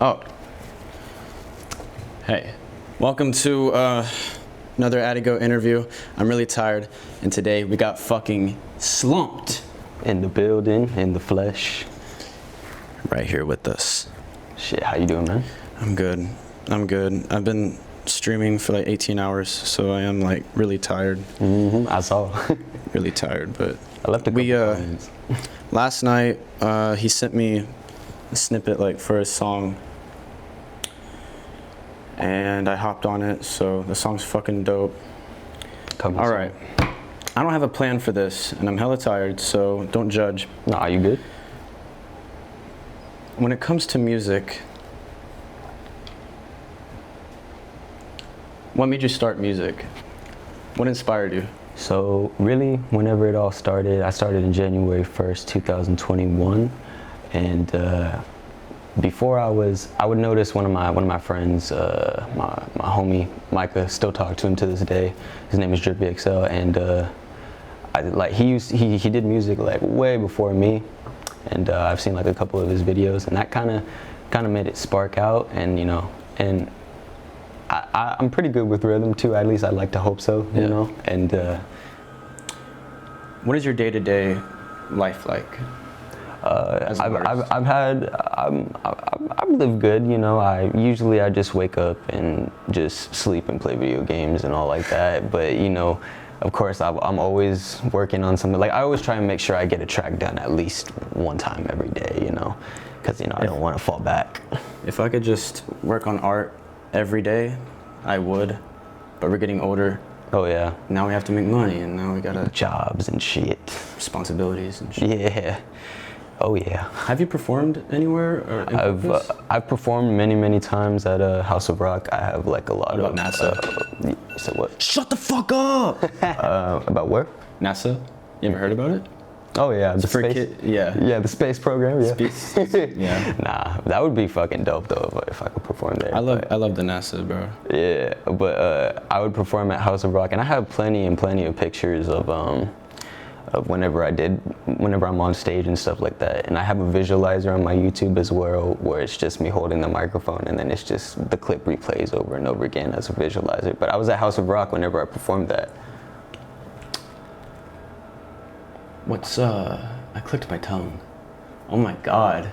Oh. Hey. Welcome to another AddyGoat interview. I'm really tired, and today we got fucking slumped. In the building, in the flesh. Right here with us. Shit, how you doing, man? I'm good. I've been streaming for like 18 hours, so I am like really tired. I saw. Really tired, but I left a couple comments. Last night, he sent me a snippet like for a song, and I hopped on it, so the song's fucking dope. All right. I don't have a plan for this, and I'm hella tired, so don't judge. Nah, you good? When it comes to music, what made you start music? What inspired you? So really, whenever it all started, I started in January 1st, 2021, and before I would notice one of my friends, my homie Micah, still talk to him to this day. His name is Drippy XL, and he did music like way before me, and I've seen like a couple of his videos, and that kind of made it spark out, and you know, and I'm pretty good with rhythm too. At least I'd like to hope so, you know. And what is your day-to-day life like? I've lived good, you know. I usually just wake up and just sleep and play video games and all like that. But you know, of course, I'm always working on something. Like I always try and make sure I get a track done at least one time every day, you know, because you know I don't want to fall back. If I could just work on art every day, I would. But we're getting older. Oh yeah. Now we have to make money, and now we gotta jobs and shit, responsibilities and shit. Yeah. Oh yeah. Have you performed anywhere? Or I've performed many times at House of Rock. I have like a lot of NASA. So what? Shut the fuck up. About where? NASA. You ever heard about it? Oh yeah, the for space. Yeah, the space program. Yeah. Yeah. Nah, that would be fucking dope though if I could perform there. I love the NASA, bro. Yeah, but I would perform at House of Rock, and I have plenty of pictures of whenever I'm on stage and stuff like that. And I have a visualizer on my YouTube as well, where it's just me holding the microphone, and then it's just the clip replays over and over again as a visualizer. But I was at House of Rock whenever I performed that. I clicked my tongue. Oh my God.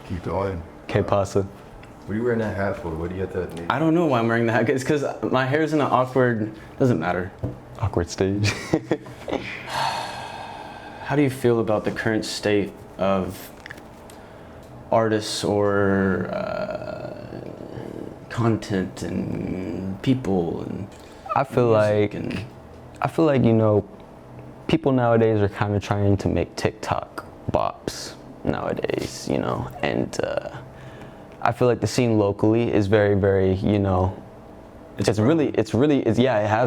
Keep going. Que pasa? What are you wearing that hat for? What do you have that? I don't know why I'm wearing the hat. It's because my hair's in an awkward, doesn't matter. Awkward stage. How do you feel about the current state of artists or content and people and I feel like you know, people nowadays are kind of trying to make TikTok bops nowadays, you know, and I feel like the scene locally is very, you know, it has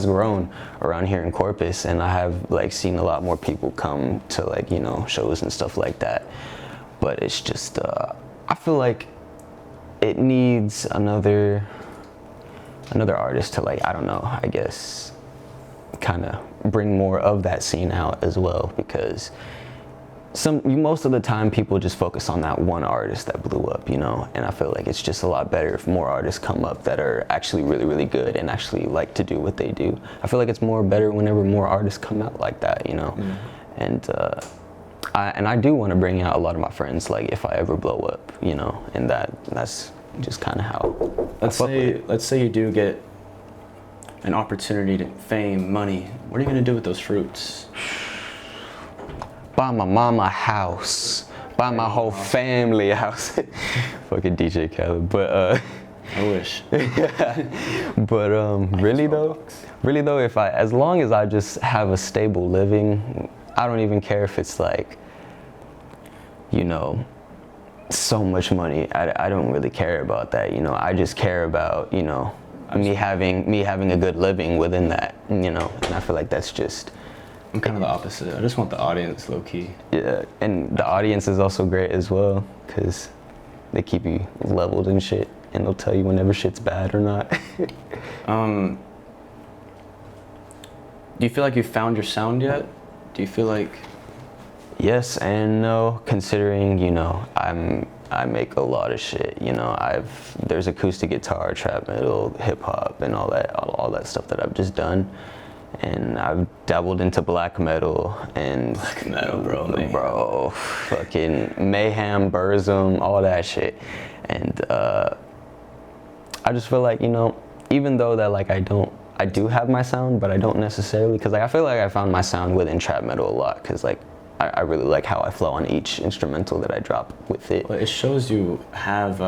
grown around here in Corpus, and I have like seen a lot more people come to like, you know, shows and stuff like that. But it's just I feel like it needs another artist to, like, I don't know, I guess kind of bring more of that scene out as well, because most of the time people just focus on that one artist that blew up, you know, and I feel like it's just a lot better if more artists come up that are actually really good and actually like to do what they do. I feel like it's better whenever more artists come out like that, you know. And I do want to bring out a lot of my friends, like if I ever blow up, you know, and that's just kind of how. Let's say you do get an opportunity to fame, money. What are you gonna do with those fruits? Buy my mama a house. Buy my whole family a house. Fucking DJ Khaled, but I wish. But really though, as long as I just have a stable living, I don't even care if it's like, you know, so much money. I don't really care about that, you know. I just care about, you know, me having a good living within that, you know. And I feel like that's just. I'm kind of the opposite. I just want the audience low key. Yeah, and the audience is also great as well, because they keep you leveled and shit, and they'll tell you whenever shit's bad or not. Do you feel like you found your sound yet? Do you feel like? Yes and no, considering, you know, I make a lot of shit, you know. There's acoustic guitar, trap metal, hip hop, and all that stuff that I've just done. And I've dabbled into black metal and Black metal, bro. Bro, fucking mayhem, Burzum, all that shit. And I just feel like, you know, even though that like I do have my sound, but I don't necessarily, because like I feel like I found my sound within trap metal a lot, because like I really like how I flow on each instrumental that I drop with it. Well, it shows you have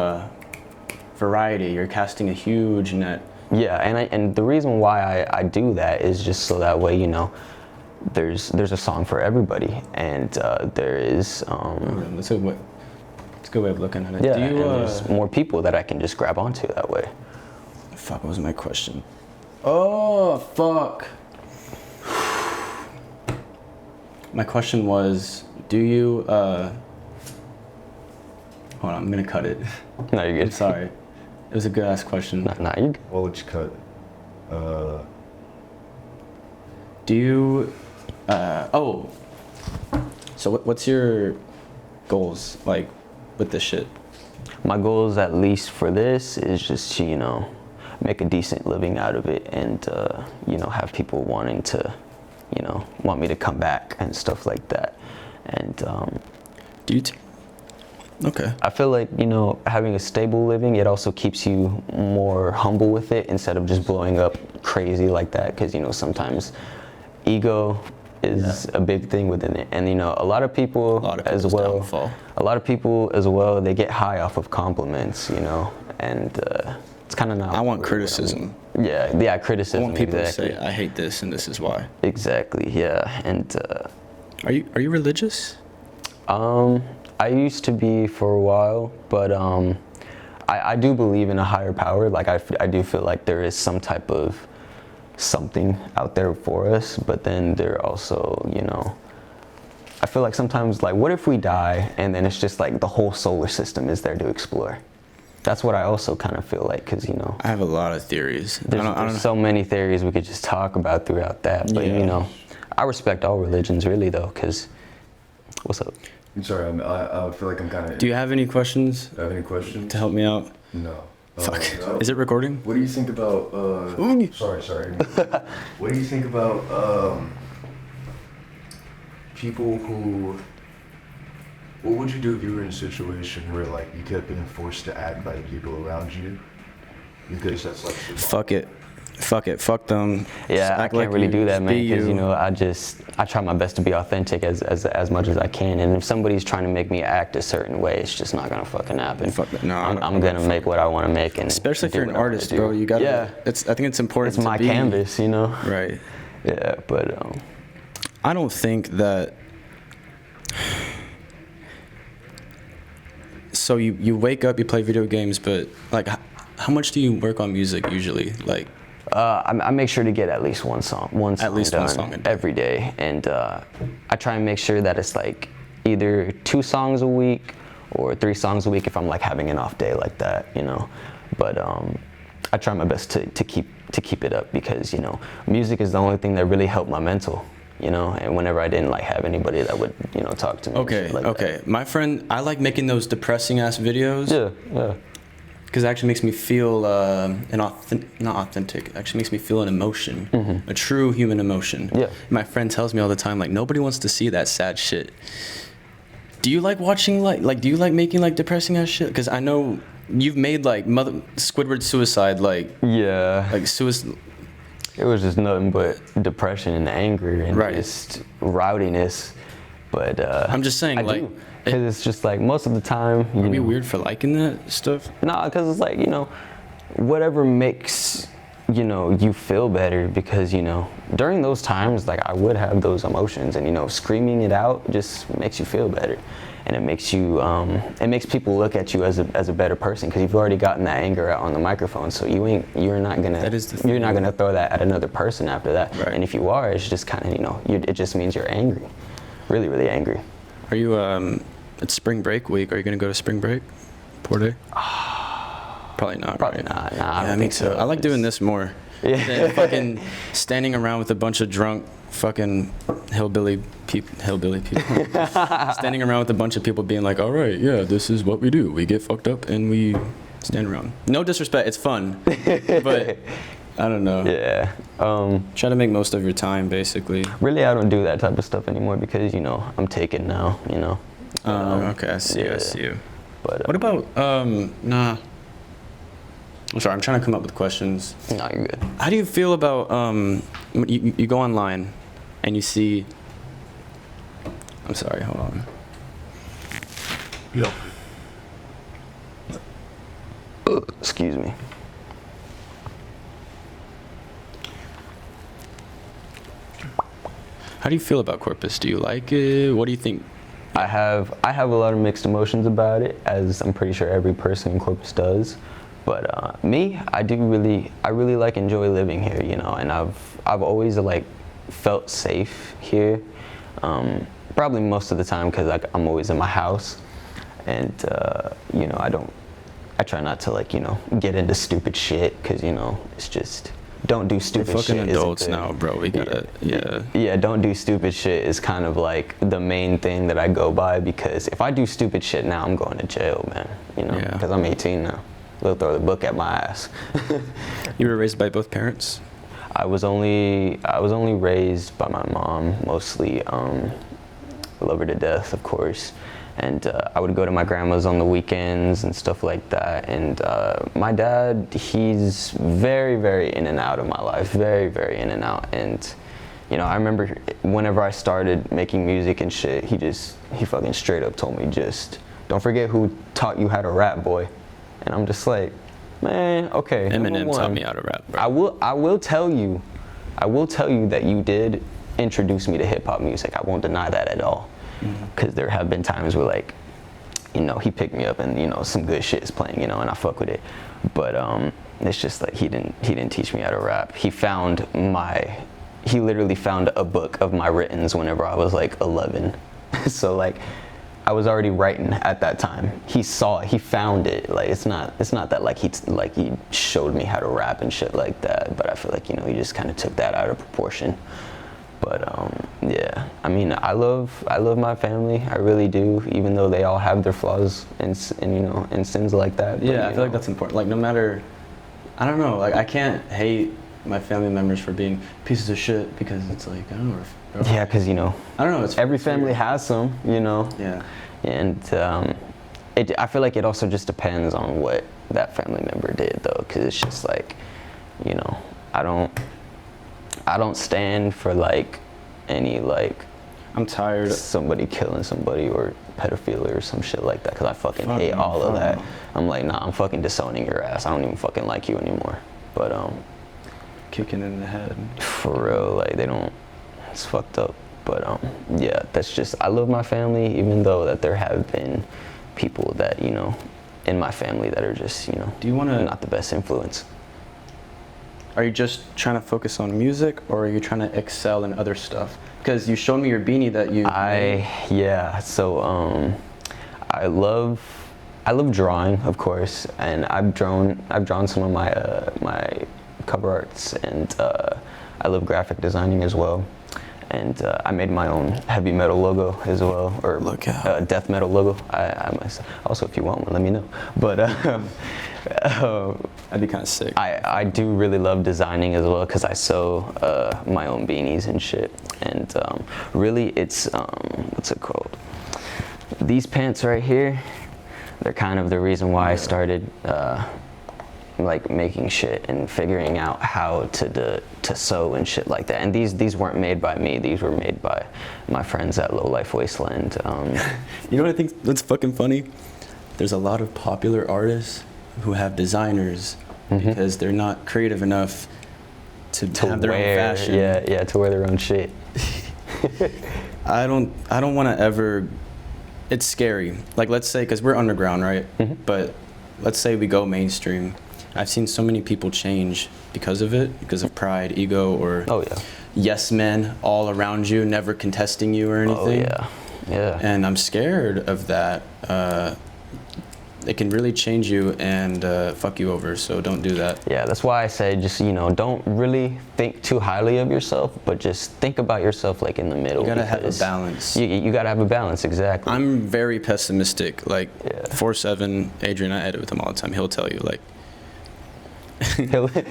variety. You're casting a huge net. Yeah, and the reason why I do that is just so that way, you know, there's a song for everybody, and there is That's a good way of looking at it. yeah, Do you, and there's more people that I can just grab onto that way. Fuck, what was my question? Oh, fuck. My question was, do you, hold on, I'm gonna cut it. No, you're good. I'm sorry. It was a good ass question. Nah, you're good. What would you cut? Do you, so what's your goals, like, with this shit? My goals, at least for this, is just to, you know, make a decent living out of it, and you know, have people wanting to, you know, want me to come back and stuff like that. And Do you? Okay. I feel like, you know, having a stable living, it also keeps you more humble with it instead of just blowing up crazy like that, because, you know, sometimes ego is a big thing within it. And, you know, a lot of people as well, they get high off of compliments, you know, and it's kind of not. I want criticism. Yeah, criticism. I want people exactly. to say, I hate this and this is why. Exactly, yeah. And Are you religious? I used to be for a while, but I do believe in a higher power. Like I do feel like there is some type of something out there for us, but then there also, you know, I feel like sometimes, like, what if we die and then it's just like the whole solar system is there to explore? That's what I also kind of feel like, because, you know, I have a lot of theories. there's so many theories we could just talk about throughout that, but you know, I respect all religions really though, because what's up? I'm sorry, I feel like I'm kind of. Do you have any questions Do you have any questions? to help me out? No. Fuck. Is it recording? What do you think about? Sorry. What do you think about people who? What would you do if you were in a situation where, like, you kept being forced to act by the people around you? Because that's like. Fuck it. Fuck them. Yeah, I can't really do that, man, because, you know, I try my best to be authentic as much as I can, and if somebody's trying to make me act a certain way, it's just not gonna fucking happen. Fuck that. No, I'm gonna make what I want to make, and especially if do you're an what I wanna artist, do. bro. You gotta. Yeah, I think it's important. it's my canvas, you know. Right. Yeah, but I don't think that. So you wake up, you play video games, but like, how much do you work on music usually? Like. I make sure to get at least one song done every day, and I try and make sure that it's like either 2 songs a week or 3 songs a week if I'm like having an off day like that, you know. But I try my best to keep it up, because, you know, music is the only thing that really helped my mental, you know. And whenever I didn't like have anybody that would, you know, talk to me. Okay. That. My friend, I like making those depressing ass videos. Yeah. Because it actually makes me feel not authentic. It actually makes me feel an emotion, a true human emotion. Yeah. My friend tells me all the time, like, nobody wants to see that sad shit. Do you like watching like do you like making like depressing ass shit? Because I know you've made like Squidward suicide, like suicide. It was just nothing but depression and anger and Right. just rowdiness. But I'm just saying, like. Because it's just like most of the time. Are we weird for liking that stuff? Nah, because it's like, you know, whatever makes, you know, you feel better, because, you know, during those times, like, I would have those emotions, and, you know, screaming it out just makes you feel better. And it makes you, it makes people look at you as a better person, because you've already gotten that anger out on the microphone, so you're not gonna throw that at another person after that. Right. And if you are, it's just kind of, you know, it just means you're angry, really, really angry. Are you it's spring break week? Are you gonna go to spring break? Poor day? Probably not. Probably right? not. Nah, Yeah, I don't me think too. so. I like doing this more. Yeah. Than fucking standing around with a bunch of drunk fucking hillbilly people. Standing around with a bunch of people being like, all right, yeah, this is what we do. We get fucked up and we stand around. No disrespect, it's fun. But I don't know. Yeah. Try to make most of your time, basically. Really, I don't do that type of stuff anymore because, you know, I'm taken now, you know. Okay, I see you. But What about, nah. I'm sorry, I'm trying to come up with questions. no, you're good. How do you feel about, you go online and you see, I'm sorry, hold on. Yeah. Excuse me. How do you feel about Corpus? Do you like it? What do you think? I have a lot of mixed emotions about it, as I'm pretty sure every person in Corpus does. But me, I really like enjoy living here, you know, and I've always like felt safe here. Probably most of the time because like I'm always in my house, and you know, I try not to like, you know, get into stupid shit because, you know, it's just don't do stupid We're shit. fucking adults now, bro. We gotta, Yeah, don't do stupid shit is kind of like the main thing that I go by, because if I do stupid shit now, I'm going to jail, man. You know, Yeah. because I'm 18 now. They'll throw the book at my ass. You were raised by both parents? I was only raised by my mom, mostly. I love her to death, of course. And I would go to my grandma's on the weekends and stuff like that. And my dad, he's very, very in and out of my life, very, very in and out. And you know, I remember whenever I started making music and shit, he fucking straight up told me, just don't forget who taught you how to rap, boy. And I'm just like, man, okay. Eminem taught me how to rap, bro. I will tell you that you did introduce me to hip hop music. I won't deny that at all. Because there have been times where, like, you know, he picked me up and, you know, some good shit is playing, you know, and I fuck with it. But it's just like he didn't teach me how to rap. He literally found a book of my writtens whenever I was like 11. So like I was already writing at that time. He found it. Like it's not that like he showed me how to rap and shit like that. But I feel like, you know, he just kind of took that out of proportion. But yeah, I mean, I love my family. I really do, even though they all have their flaws and you know, and sins like that. But, Yeah, I feel like that's important. Like no matter, I don't know, like I can't hate my family members for being pieces of shit, because it's like, I don't know. Yeah, because, you know, I don't know. It's every family has some, you know. Yeah. And I feel like it also just depends on what that family member did, though, because it's just like, you know, I don't stand for like any like I'm tired. Somebody killing somebody or pedophilia or some shit like that, because I fucking hate all of that. I'm like, nah, I'm fucking disowning your ass. I don't even fucking like you anymore. But Kicking in the head. for real, like it's fucked up. But yeah, that's just, I love my family, even though that there have been people that, you know, in my family that are just, you know, Do you wanna not the best influence. Are you just trying to focus on music, or are you trying to excel in other stuff? Because you showed me your beanie that you made. Yeah, so I love drawing, of course, and I've drawn some of my my cover arts, and I love graphic designing as well. And I made my own heavy metal logo as well, or Look out. death metal logo. I myself, also, if you want one, let me know. But That'd be kind of sick. I do really love designing as well, because I sew my own beanies and shit. And really, it's what's it called? These pants right here, they're kind of the reason why I started like making shit and figuring out how to sew and shit like that. And these weren't made by me. These were made by my friends at Low Life Wasteland. You know what I think that's fucking funny? There's a lot of popular artists who have designers because they're not creative enough to have their own fashion. Yeah, to wear their own shit. I don't want to ever. It's scary. Like, let's say, because we're underground, right? But let's say we go mainstream. I've seen so many people change because of it, because of pride, ego, or yes men all around you, never contesting you or anything. Oh yeah. And I'm scared of that. it can really change you and fuck you over. So don't do that. Yeah, that's why I say just, you know, don't really think too highly of yourself, but just think about yourself like in the middle. You gotta have a balance. You gotta have a balance, exactly. I'm very pessimistic. Like 4-7, Adrian, I edit with him all the time. He'll tell you like,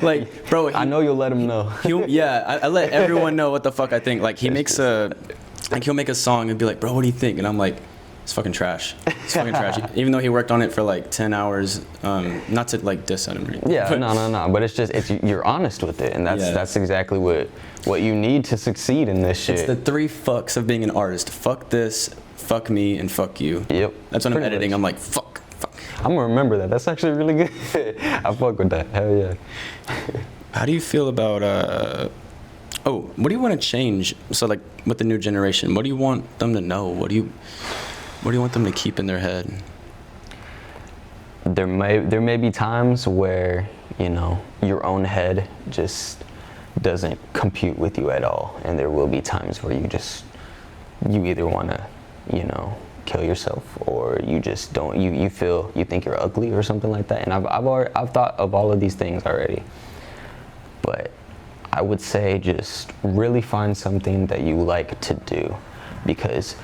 like, bro. I know you'll let him know. I let everyone know what the fuck I think. Like he'll make a song and be like, bro, what do you think? And I'm like, it's fucking trash. It's fucking trash. Even though he worked on it for like 10 hours, not to like diss on him or anything. Yeah, no. But it's you're honest with it, and that's exactly what you need to succeed in this shit. It's the 3 fucks of being an artist. Fuck this, fuck me, and fuck you. Yep. That's when I'm editing. I'm like, fuck. I'm gonna remember that. That's actually really good. I fuck with that. Hell yeah. How do you feel about what do you want to change? So like with the new generation, what do you want them to know? What do you want them to keep in their head? There may be times where, you know, your own head just doesn't compute with you at all, and there will be times where you either want to, you know, kill yourself, or you just don't, you think you're ugly or something like that. And I've thought of all of these things already, but I would say just really find something that you like to do, because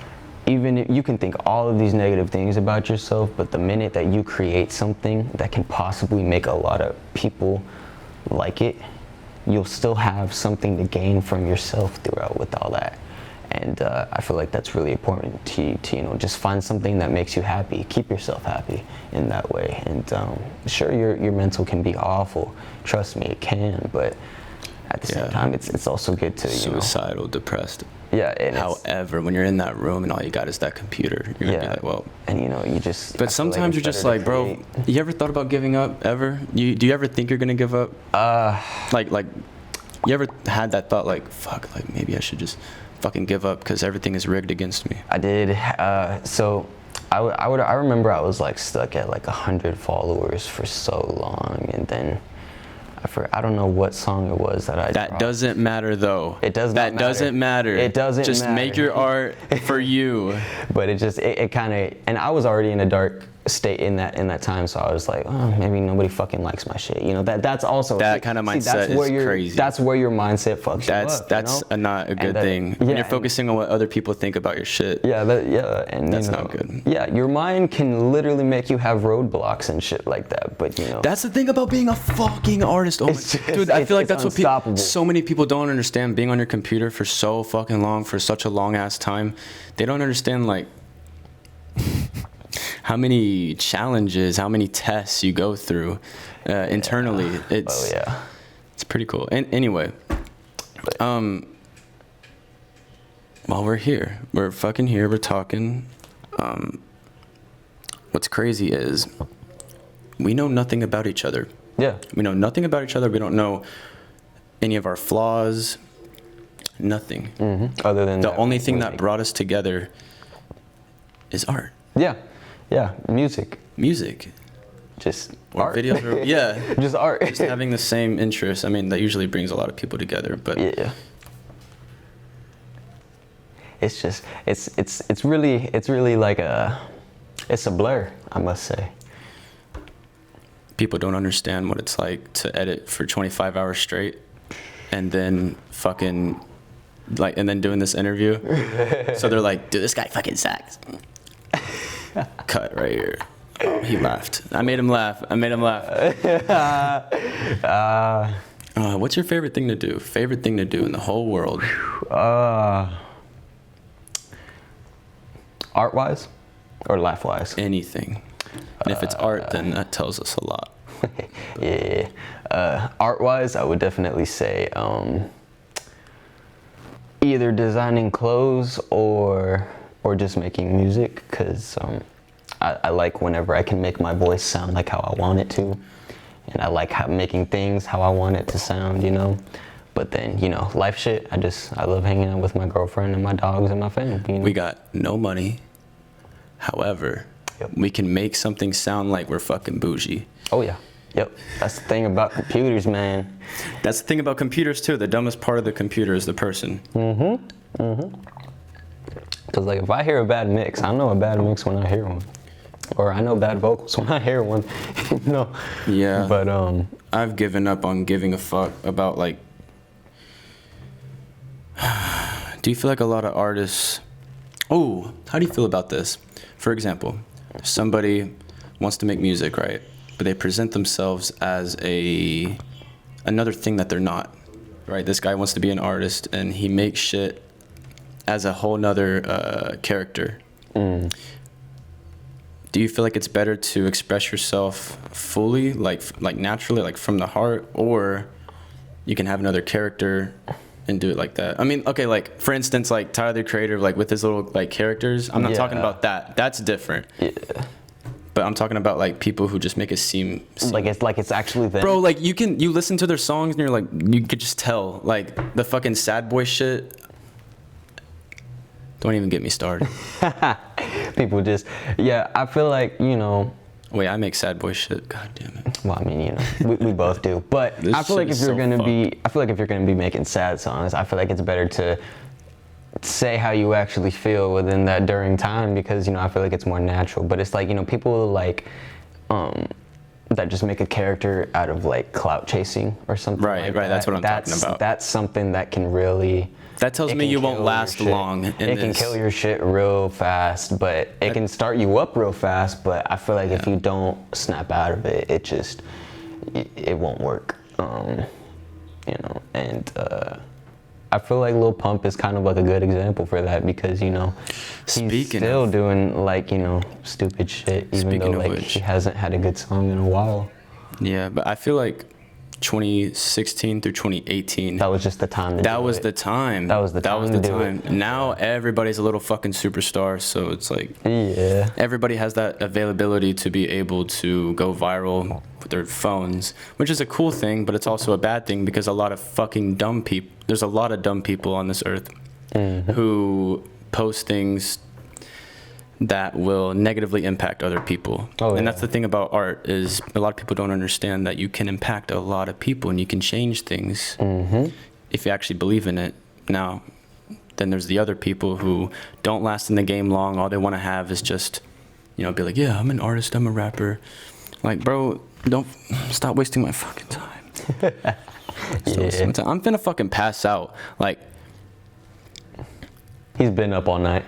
even if you can think all of these negative things about yourself, but the minute that you create something that can possibly make a lot of people like it, you'll still have something to gain from yourself throughout with all that. And I feel like that's really important to you know, just find something that makes you happy. Keep yourself happy in that way. And sure, your mental can be awful. Trust me, it can. But at the same time, it's also good to, you know. Suicidal, depressed. Yeah. However, when you're in that room and all you got is that computer, you're gonna be like, well. And you know, you just. But sometimes you're just like, bro, you ever thought about giving up ever? Do you ever think you're gonna give up? Like, you ever had that thought like, fuck, like maybe I should just fucking give up because everything is rigged against me? I did. So I remember I was like stuck at like 100 followers for so long, and then I don't know what song it was that I dropped. Doesn't matter though. It does not matter. That doesn't matter. It doesn't just matter. make your art for you. But it kind of, and I was already in a dark state in that time, so I was like, oh, maybe nobody fucking likes my shit. You know, that's also that kind of mindset is crazy. That's where your mindset fucks you up. That's you know? Not a good thing. When you're focusing on what other people think about your shit. And that's you know, not good. Yeah, your mind can literally make you have roadblocks and shit like that. But you know, that's the thing about being a fucking artist. Oh my dude, I feel like that's what so many people don't understand. Being on your computer for so fucking long, for such a long ass time, they don't understand like how many challenges, how many tests you go through internally. It's pretty cool. And anyway, while we're here, we're fucking here, we're talking. What's crazy is we know nothing about each other. Yeah. We know nothing about each other. We don't know any of our flaws. Nothing. Mm-hmm. Other than the only thing that brought us together is art. Yeah, music. Just or art. Videos. Yeah. Just art. Just having the same interests. I mean, that usually brings a lot of people together. But yeah. It's just it's really like it's a blur, I must say. People don't understand what it's like to edit for 25 hours straight and then fucking like, and then doing this interview. So they're like, dude, this guy fucking sucks. Cut right here. Oh, he laughed. I made him laugh. What's your favorite thing to do? Favorite thing to do in the whole world? Art-wise or life-wise? Anything. And if it's art, then that tells us a lot. Yeah. Art-wise, I would definitely say either designing clothes or just making music, because I like whenever I can make my voice sound like how I want it to, and I like making things how I want it to sound, you know. But then, you know, life shit, I love hanging out with my girlfriend and my dogs and my family, you know? We got no money. However, we can make something sound like we're fucking bougie. Oh yeah. Yep. That's the thing about computers, man. That's the thing about computers too. The dumbest part of the computer is the person. Because like if I hear a bad mix, I know a bad mix when I hear one. or I know bad vocals when I hear one, you know. Yeah. But I've given up on giving a fuck about like. Do you feel like a lot of artists? Oh, how do you feel about this? For example, somebody wants to make music, right? But they present themselves as another thing that they're not, right? This guy wants to be an artist, and he makes shit as a whole nother character. Do you feel like it's better to express yourself fully, like naturally, like from the heart, or you can have another character and do it like that? I mean, okay, like for instance, like Tyler the Creator, like with his little like characters. I'm not talking about that. That's different. yeah, But I'm talking about like people who just make it seem like it's actually them. Bro, like you listen to their songs and you're like, you could just tell, like the fucking sad boy shit. Don't even get me started. People just, yeah, I feel like, you know. Wait, I make sad boy shit. God damn it. Well, I mean, you know, we both do. But This I feel like shit if is you're so gonna be, fucked. I feel like if you're gonna be making sad songs, I feel like it's better to say how you actually feel within that during time, because, you know, I feel like it's more natural. But it's like, you know, people like that just make a character out of like clout chasing or something. Right, like right, that's what I'm talking about. That's something that can really. That tells it me can you won't kill your last shit. long in It can this. kill your shit real fast, but it can start you up real fast. But I feel like if you don't snap out of it, it won't work. You know, and I feel like Lil Pump is kind of like a good example for that, because, you know, he's still doing like, you know, stupid shit, even though like he hasn't had a good song in a while. Yeah, but I feel like 2016 through 2018. That was just the time. That was the time. That was the time to do it. Now everybody's a little fucking superstar, so it's like Yeah. everybody has that availability to be able to go viral with their phones, which is a cool thing, but it's also a bad thing, because a lot of fucking dumb people. There's a lot of dumb people on this earth who post things that will negatively impact other people. And that's the thing about art, is a lot of people don't understand that you can impact a lot of people and you can change things if you actually believe in it. Now, then there's the other people who don't last in the game long. All they want to have is just, you know, be like, yeah, I'm an artist, I'm a rapper. Like, bro, don't stop wasting my fucking time. I'm finna fucking pass out. Like, He's been up all night.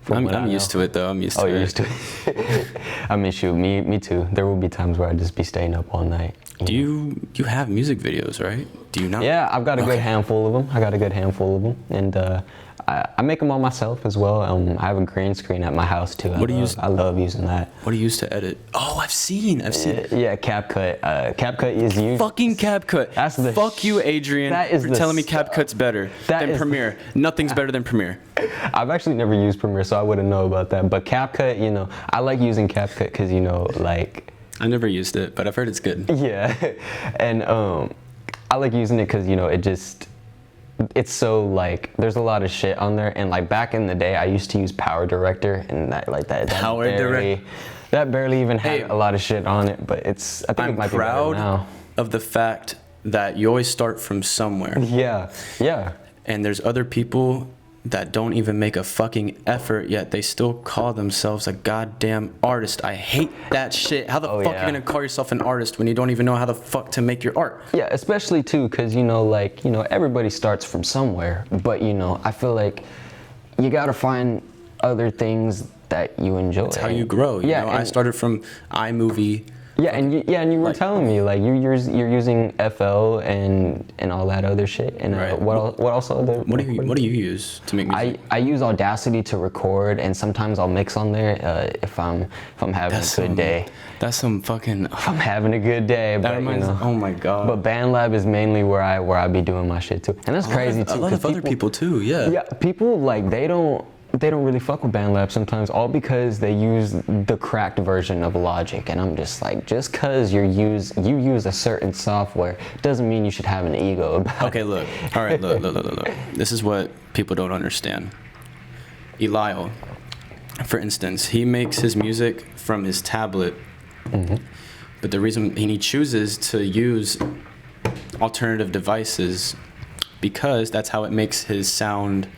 I'm used to it though. I'm used to it. Oh, you're used to it. I mean, shoot, me too. There will be times where I just be staying up all night. Do you have music videos, right? Do you not? Yeah, I've got a good handful of them. And I make them all myself as well. I have a green screen at my house too. I love using that. What do you use to edit? Oh, I've seen. Yeah, CapCut. CapCut is used. Fucking CapCut. That's the. Fuck you, Adrian. That is for telling me CapCut's better than Premiere. Nothing's better than Premiere. I've actually never used Premiere, so I wouldn't know about that. But CapCut, you know, I like using CapCut because, you know, like. I never used it, but I've heard it's good. Yeah, and I like using it because, you know, it's so like there's a lot of shit on there, and like back in the day I used to use Power Director, and that barely even had a lot of shit on it, but I think it might be better now. Of the fact that you always start from somewhere. Yeah. And there's other people that don't even make a fucking effort, yet they still call themselves a goddamn artist. I hate that shit. How the fuck are you gonna call yourself an artist when you don't even know how the fuck to make your art? Yeah, especially too, because, you know, like, you know, everybody starts from somewhere, but, you know, I feel like you gotta find other things that you enjoy. That's how you grow. You know, I started from iMovie. Yeah, and you were telling me like you're using FL and all that other shit. And what else? What do you use to make music? I use Audacity to record, and sometimes I'll mix on there if I'm having a good day. That's some fucking. If I'm having a good day. That reminds. Oh my god. But BandLab is mainly where I be doing my shit too, and that's crazy too. A lot of other people too. Yeah. Yeah, people like they don't really fuck with BandLab sometimes, all because they use the cracked version of Logic, and I'm just like, just cause you use a certain software doesn't mean you should have an ego about it. Okay, look. All right, look. This is what people don't understand. Eliel, for instance, he makes his music from his tablet, but the reason he chooses to use alternative devices, because that's how it makes his sound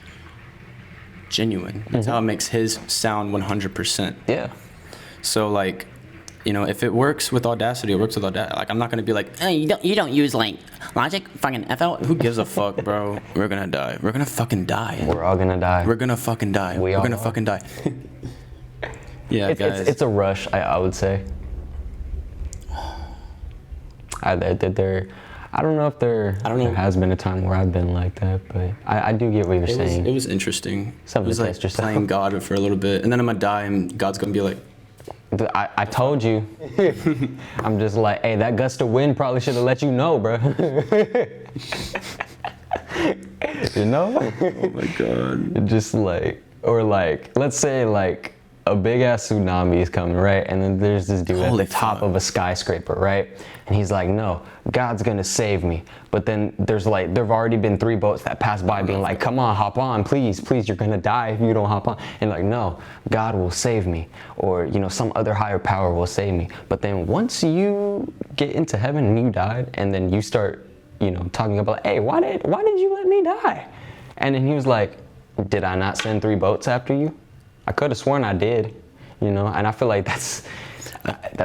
genuine. That's how it makes his sound 100%. Yeah. So like, you know, if it works with Audacity, it works with Audacity. Like, I'm not gonna be like, hey, you don't use like Logic, fucking FL. Who gives a fuck, bro? We're gonna die. We're gonna fucking die. We're all gonna die. We're gonna fucking die. We're gonna fucking die. Yeah, guys. It's a rush, I would say. I don't know if there has been a time where I've been like that, but I do get what you're saying. It was interesting. Something it was to like test yourself. playing God for a little bit, and then I'm gonna die, and God's gonna be like, I told you. I'm just like, hey, that gust of wind probably should have let you know, bro. You know? oh my God. Just like, or like, let's say like a big ass tsunami is coming, right? And then there's this dude Holy at the top of a skyscraper, right? And he's like, no, God's gonna save me. But then there's like, there've already been 3 boats that passed by being like, come on, hop on, please, you're gonna die if you don't hop on. And like, no, God will save me. Or, you know, some other higher power will save me. But then once you get into heaven and you died, and then you start, you know, talking about, hey, why did you let me die? And then he was like, did I not send 3 boats after you? I could have sworn I did, you know, and I feel like that's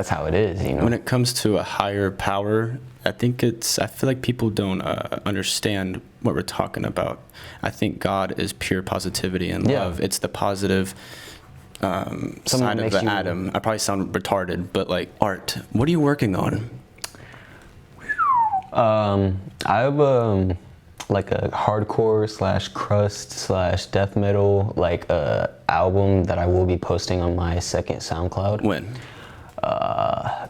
how it is, you know. When it comes to a higher power, I feel like people don't understand what we're talking about. I think God is pure positivity and love. It's the positive side of the atom. I probably sound retarded, but like art. What are you working on? I have like a hardcore / crust / death metal like album that I will be posting on my second SoundCloud. When?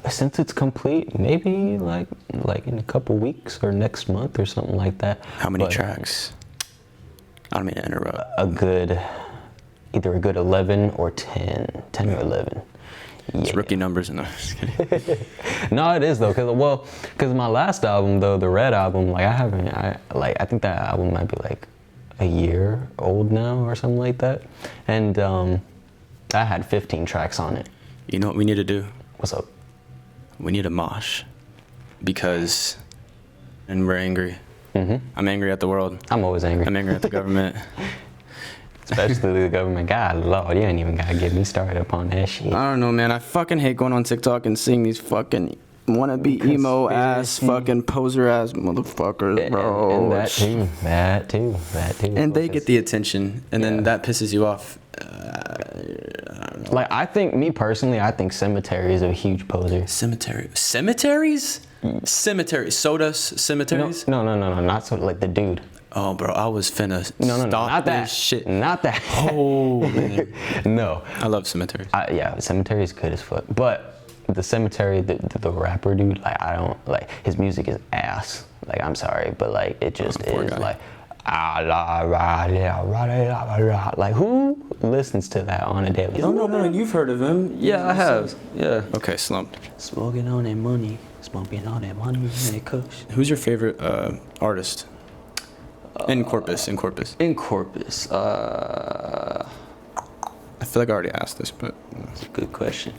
Since it's complete, maybe like in a couple weeks or next month or something like that. How many tracks? I don't mean to interrupt. Either a good 11 or 10 or 11. It's rookie numbers in there. No, it is though, because my last album though, the Red album, like I think that album might be like a year old now or something like that, and I had 15 tracks on it. You know what we need to do? What's up? We need a mosh, because, and we're angry. I'm angry at the world. I'm always angry. I'm angry at the government. Especially the government. God, Lord, you ain't even gotta get me started upon that shit. I don't know, man. I fucking hate going on TikTok and seeing these fucking wannabe emo ass, fucking poser ass motherfuckers, bro. And that too. And they get the attention, and then that pisses you off. I don't know. Like, I think Cemetery is a huge poser. Cemeteries? Cemeteries. Sodas? Cemeteries? No, not so, like the dude. Oh, bro, I was finna No, stop not that shit. Not that. Oh, man. No. I love Cemeteries. Yeah, Cemetery is good as fuck. But the Cemetery, the rapper dude, like, I don't, like, his music is ass. Like, I'm sorry, but, like, it just is, like, like, who listens to that on a daily basis? No, you've heard of him. Yeah, I have. Yeah. Okay, slumped. Smoking on that money. Smoking on that money. That kush. Who's your favorite artist? In Corpus. I feel like I already asked this, but That's a good question.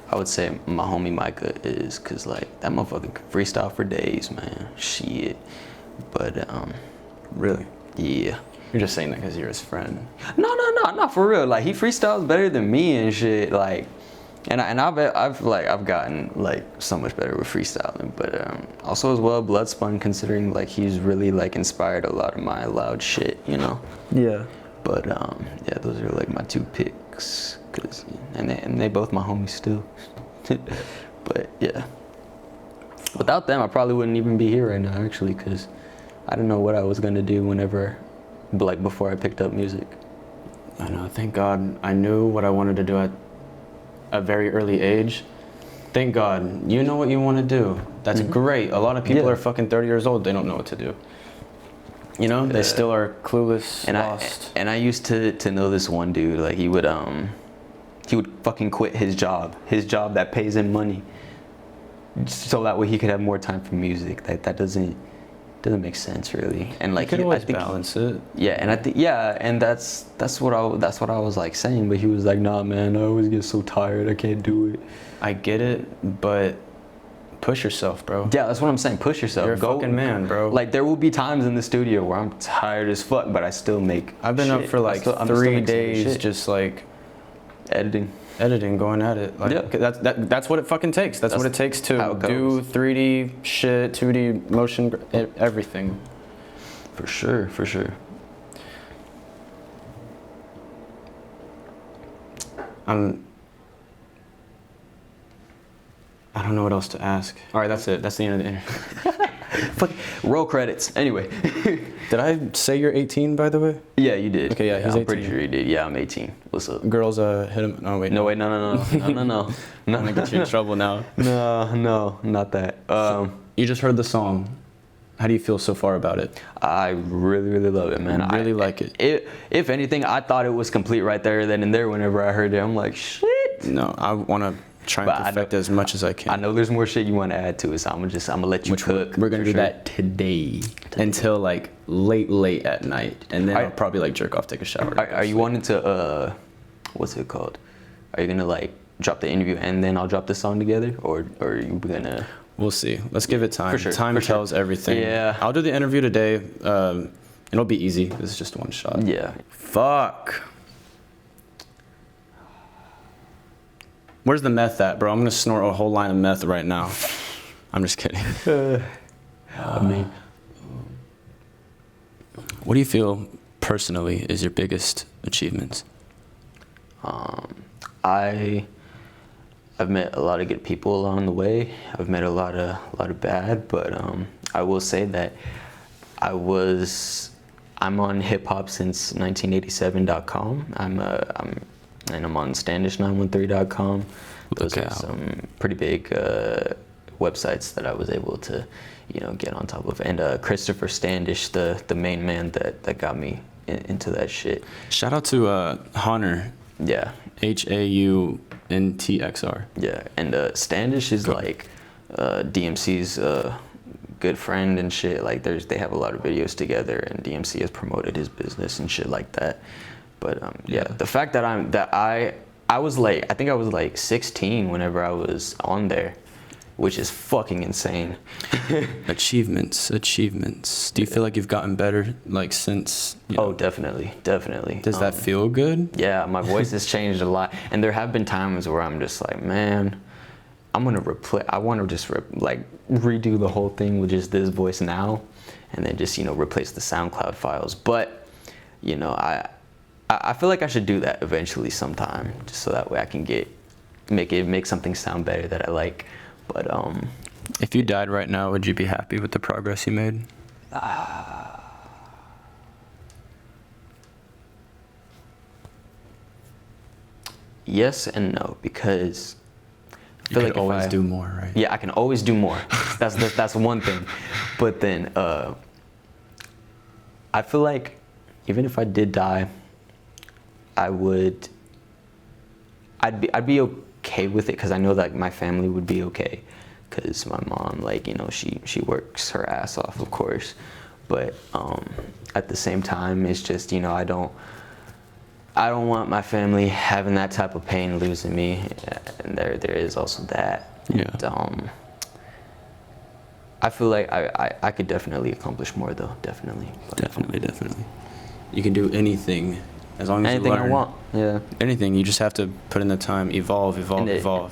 I would say my homie Micah is, cause like that motherfucker can freestyle for days, man. Shit. But really, yeah. You're just saying that because you're his friend. No, not for real. Like, he freestyles better than me and shit. Like, and I've gotten like so much better with freestyling. But also as well, Bloodspun, considering like he's really like inspired a lot of my loud shit, you know. Yeah. But yeah, those are like my 2 picks, and they both my homies still. But yeah, without them, I probably wouldn't even be here right now, actually, because I didn't know what I was gonna do before I picked up music. I know. Thank God I knew what I wanted to do at a very early age. Thank God. You know what you want to do. That's great. A lot of people are fucking 30 years old. They don't know what to do. You know, they still are clueless, and lost. I used to know this one dude. Like, he would fucking quit his job that pays him money, so that way he could have more time for music. That doesn't make sense, really. And like, you could always balance it. Yeah, and I think and that's what I was like saying. But he was like, nah, man, I always get so tired, I can't do it. I get it, but Push yourself, bro. Yeah, that's what I'm saying. Push yourself. You're a fucking man, bro. Like there will be times in the studio where I'm tired as fuck, but I still make. I've been up for like I'm still 3 making days, shit. just like editing. going at it. Like, Yeah. that's what it fucking takes. That's what it takes how to it do goes. 3D shit, 2D motion, everything. For sure, for sure. I don't know what else to ask. All right, that's it. That's the end of the interview. Fuck. Roll credits. Anyway. Did I say you're 18, by the way? Yeah, you did. Okay, yeah, he's I'm pretty 18. sure you did. Yeah, I'm 18. What's up? Girls, hit him. Oh, wait. No, wait, no. I'm gonna get you in trouble now. No, not that. You just heard the song. How do you feel so far about it? I really, really love it, man. I really like it. If anything, I thought it was complete right there, then and there. Whenever I heard it, I'm like, shit. No, I want to try and But I perfect it as much as I can. I know there's more shit you want to add to it, so I'm gonna let you Which cook. we're gonna for do sure. that today until like late at night, and then I'll probably like jerk off, take a shower. Are you wanting to what's it called? Are you gonna like drop the interview and then I'll drop the song together, or are you gonna? We'll see. Let's give it time. For sure, Time for sure. tells everything. Yeah. I'll do the interview today. It'll be easy. This is just one shot. Yeah. Fuck. Where's the meth at, bro? I'm gonna snort a whole line of meth right now. I'm just kidding. I mean, What do you feel personally is your biggest achievements? I've met a lot of good people along the way. I've met a lot of bad, but I will say that I'm on hiphopsince1987.com. I'm on standish913.com. Those Look are out. some pretty big websites that I was able to, get on top of. And Christopher Standish, the main man that got me into that shit. Shout out to Hunter. Yeah. HAUNTXR. Yeah, and Standish is like DMC's good friend and shit. Like they have a lot of videos together, and DMC has promoted his business and shit like that. But yeah, the fact that I was like, I think I was like 16 whenever I was on there, which is fucking insane. Achievements. Do you feel like you've gotten better like since? Oh, definitely. Does that feel good? Yeah, my voice has changed a lot, and there have been times where I'm just like, man, I want to just redo the whole thing with just this voice now, and then just replace the SoundCloud files. But I feel like I should do that eventually sometime, just so that way I can make something sound better that I like. But If you died right now, would you be happy with the progress you made? Yes and no, because I You feel could like always do more, right? Yeah, I can always do more. That's one thing. But then I feel like even if I did die, I'd be okay with it, because I know that my family would be okay, because my mom, she works her ass off, of course. But at the same time, it's just I don't want my family having that type of pain, losing me, and there is also that. Yeah. And, I feel like I could definitely accomplish more, though. Definitely. But, Definitely. You can do anything as long as anything you learn. I want. Yeah. Anything. You just have to put in the time. Evolve.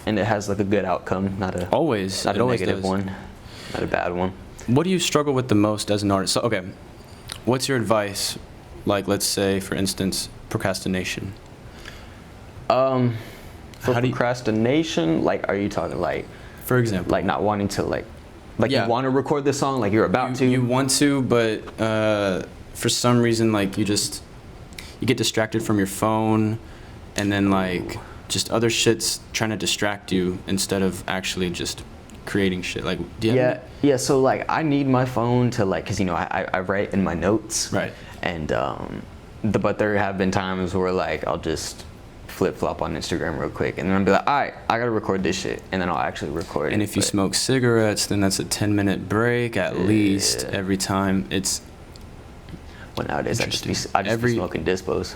And it has like a good outcome, not a Always. not It a always negative does. one, not a bad one. What do you struggle with the most as an artist? So, okay, what's your advice? Like, let's say, for instance, procrastination. For How do you- procrastination, like, are you talking like For example, not wanting to like Yeah. you want to record this song, like you're about to? you want to, but for some reason, like you get distracted from your phone, and then like just other shit's trying to distract you instead of actually just creating shit. Like, do you have Yeah. So like, I need my phone to like, cause I write in my notes. Right. And but there have been times where like I'll just flip flop on Instagram real quick, and then I'll be like, all right, I gotta record this shit, and then I'll actually record it. And if you But- smoke cigarettes, then that's a 10-minute break at least every time. It's well, nowadays I just be Every- smoking dispos.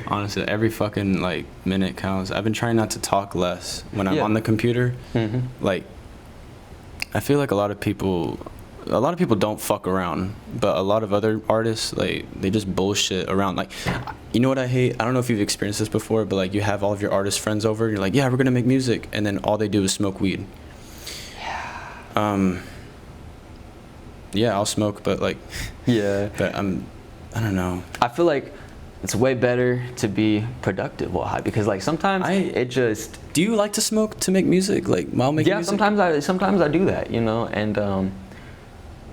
honestly every fucking like minute counts. I've been trying not to talk less when I'm Yeah. on the computer. Mhm. Like I feel like a lot of people don't fuck around, but a lot of other artists, like, they just bullshit around. Like, you know what I hate? I don't know if you've experienced this before, but like, you have all of your artist friends over, and you're like, yeah, we're gonna make music, and then all they do is smoke weed. Yeah, I'll smoke, but like, but I don't know. I feel like it's way better to be productive while high, because like sometimes it just. Do you like to smoke to make music, like while making music? Yeah, sometimes I do that, you know, and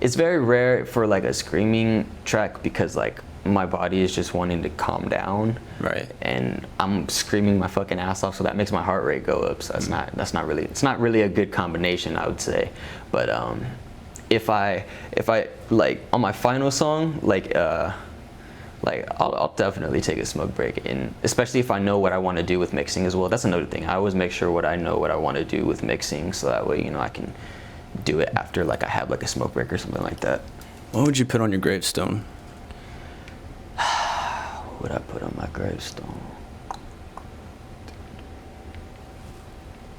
it's very rare for like a screaming track, because like my body is just wanting to calm down. Right. And I'm screaming my fucking ass off, so that makes my heart rate go up. So it's not really a good combination, I would say. But if I like on my final song, like I'll definitely take a smoke break, and especially if I know what I want to do with mixing as well. That's another thing. I always make sure what I want to do with mixing, so that way, you know, I can do it after like I have like a smoke break or something like that. What would you put on your gravestone? What would I put on my gravestone?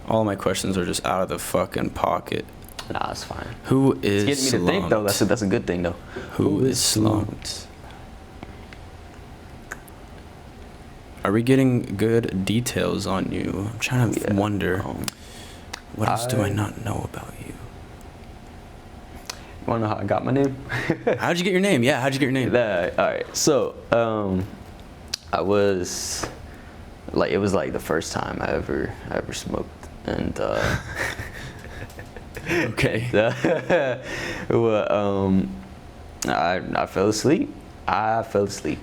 All my questions are just out of the fucking pocket. Nah, it's fine. Who is it's getting me to think though. That's a good thing though. Who is slumped? Are we getting good details on you? I'm trying to wonder. What else do I not know about you? You wanna know how I got my name? How'd you get your name? Yeah, how'd you get your name? Alright, so I was like, it was like the first time I ever smoked, and okay. Well, I fell asleep.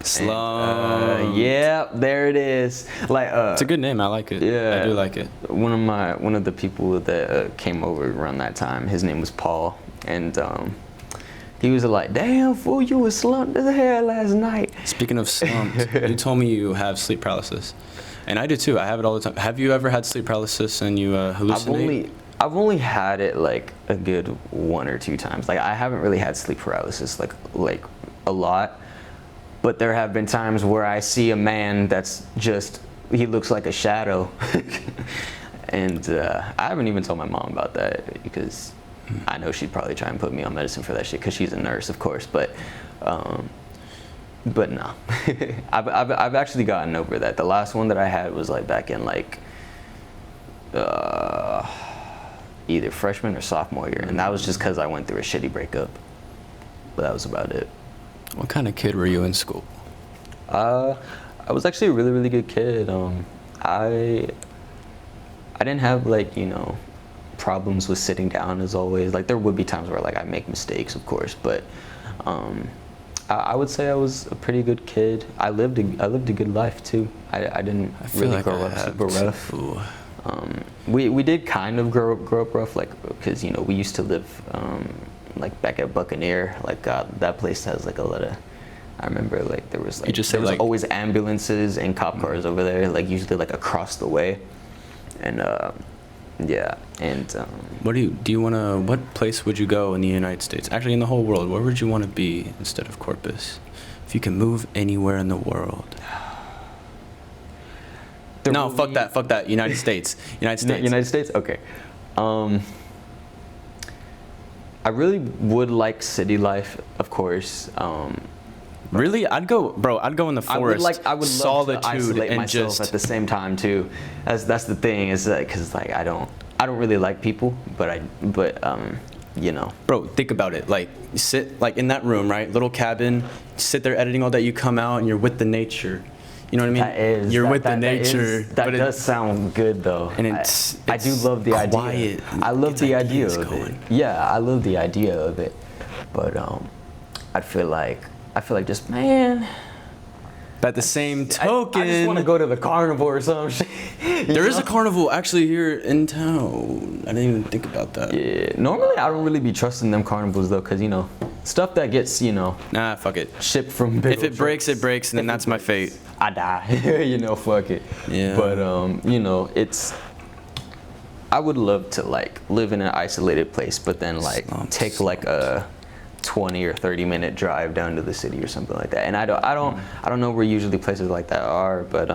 Slump. Yeah, there it is. Like, it's a good name. I like it. Yeah, I do like it. One of the people that came over around that time, his name was Paul, and he was like, "Damn fool, you was slumped as hell last night." Speaking of slumped, you told me you have sleep paralysis, and I do too. I have it all the time. Have you ever had sleep paralysis and you hallucinate? I've only had it like a good 1 or 2 times. Like, I haven't really had sleep paralysis like a lot. But there have been times where I see a man that's just, he looks like a shadow. And I haven't even told my mom about that, because I know she'd probably try and put me on medicine for that shit, because she's a nurse, of course. But no, I've actually gotten over that. The last one that I had was like back in like either freshman or sophomore year, and that was just because I went through a shitty breakup. But that was about it. What kind of kid were you in school? I was actually a really, really good kid. I didn't have like, you know, problems with sitting down as always. Like, there would be times where like I make mistakes, of course, but I would say I was a pretty good kid. I lived a good life too. I didn't really grow up super rough. We did kind of grow up rough, like, because, you know, we used to live like back at Buccaneer, like that place has like a lot of, I remember like there was like always ambulances and cop cars over there, like usually like across the way, and yeah, and what place would you go in the United States, actually in the whole world, where would you want to be instead of Corpus, if you can move anywhere in the world? Fuck that, United States. United States, okay. I really would like city life, of course. Really, I'd go in the forest. I would solitude love to isolate and myself at the same time too. That's the thing, is that because like I don't really like people, but you know. Bro, think about it. Like, you sit like in that room, right? Little cabin. Sit there editing all that. You come out and you're with the nature. You know what I mean? You're with the nature. That does sound good though. And I do love the idea. I love the idea of it. Yeah, I love the idea of it. But I feel like just, man. But at the same token, I just want to go to the carnival or some shit. There is a carnival actually here in town. I didn't even think about that. Yeah. Normally, I don't really be trusting them carnivals though, cause, you know, stuff that gets, you know. Nah, fuck it. Shipped from. If it breaks, it breaks, and then that's my fate. I die. You know, fuck it. Yeah. But you know, I would love to like live in an isolated place, but then like take like a 20 or 30-minute drive down to the city or something like that. And I don't know where usually places like that are, but